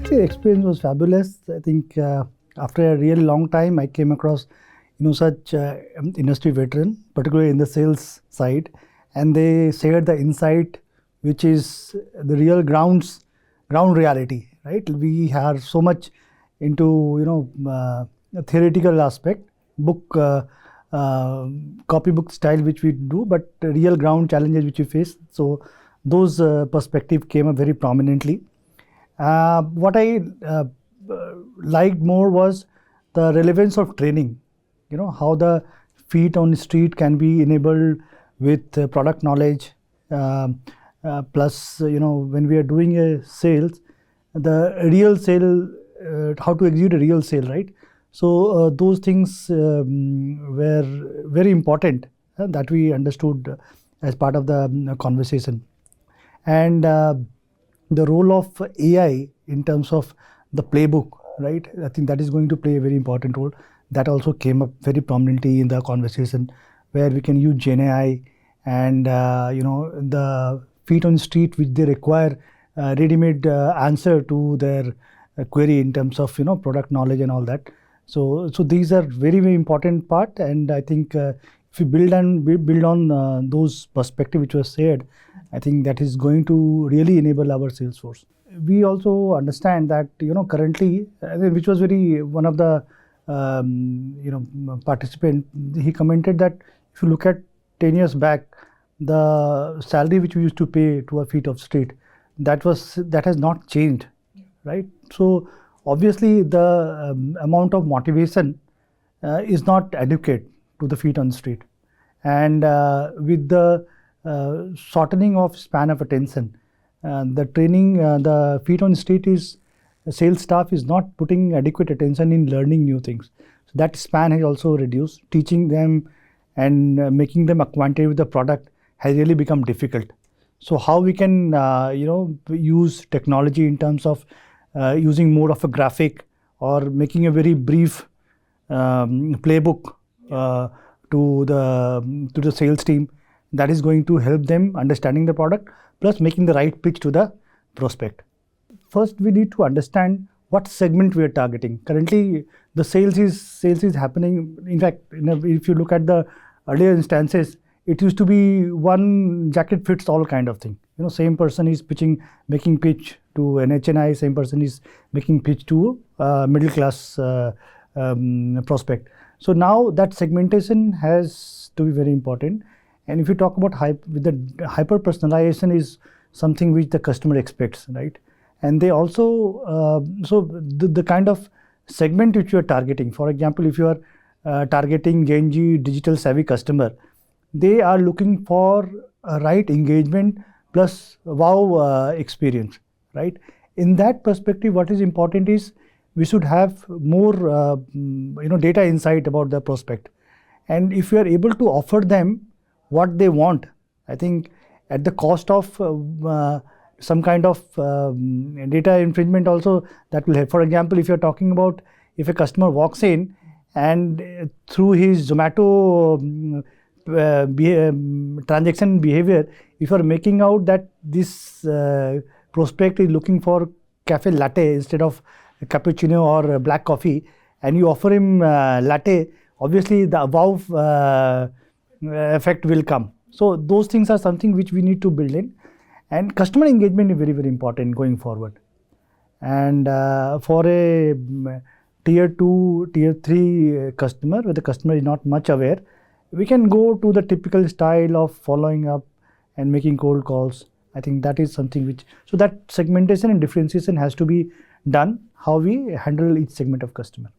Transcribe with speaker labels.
Speaker 1: First year experience was fabulous. I think after a really long time, I came across such industry veteran, particularly in the sales side, and they shared the insight, which is the real ground reality. Right? We are so much into theoretical aspect, book copybook style which we do, but real ground challenges which we face. So those perspective came up very prominently. What I liked more was the relevance of training. How the feet on the street can be enabled with product knowledge. Plus, when we are doing a sales, the real sale, how to execute a real sale, right? So those things were very important that we understood as part of the conversation. And the role of AI in terms of the playbook, right? I think that is going to play a very important role. That also came up very prominently in the conversation, where we can use Gen AI and the feet on the street which they require ready-made answer to their query in terms of product knowledge and all that. So these are very, very important part, and I think if we build on those perspective which was shared, I think that is going to really enable our sales force. We also understand that currently, which was very one of the participant, he commented that if you look at 10 years back, the salary which we used to pay to a feet of street, that has not changed, right? So obviously the amount of motivation is not adequate to the feet on the street, and with the shortening of span of attention, the training, the feet on the street is sales staff is not putting adequate attention in learning new things. So that span has also reduced. Teaching them and making them acquainted with the product has really become difficult. So how we can use technology in terms of using more of a graphic or making a very brief playbook to the sales team, that is going to help them understanding the product, plus making the right pitch to the prospect. First, we need to understand what segment we are targeting. Currently, the sales is happening. In fact, if you look at the earlier instances, it used to be one jacket fits all kind of thing. Same person is making pitch to an HNI, same person is making pitch to middle class prospect. So now that segmentation has to be very important. And if you talk about hyper personalization is something which the customer expects, right? And they also, so the kind of segment which you are targeting, for example, if you are targeting Gen Z digital savvy customer, they are looking for a right engagement plus wow experience, right? In that perspective, what is important is we should have more data insight about the prospect. And if we are able to offer them what they want, I think at the cost of some kind of data infringement also, that will help. For example, if you're talking about if a customer walks in and through his Zomato transaction behavior, if you're making out that this prospect is looking for cafe latte instead of cappuccino or black coffee, and you offer him latte, obviously the wow effect will come. So those things are something which we need to build in, and customer engagement is very, very important going forward. And for a tier 2, tier 3 customer, where the customer is not much aware, we can go to the typical style of following up and making cold calls. I think that is something which, so that segmentation and differentiation has to be done, how we handle each segment of customer.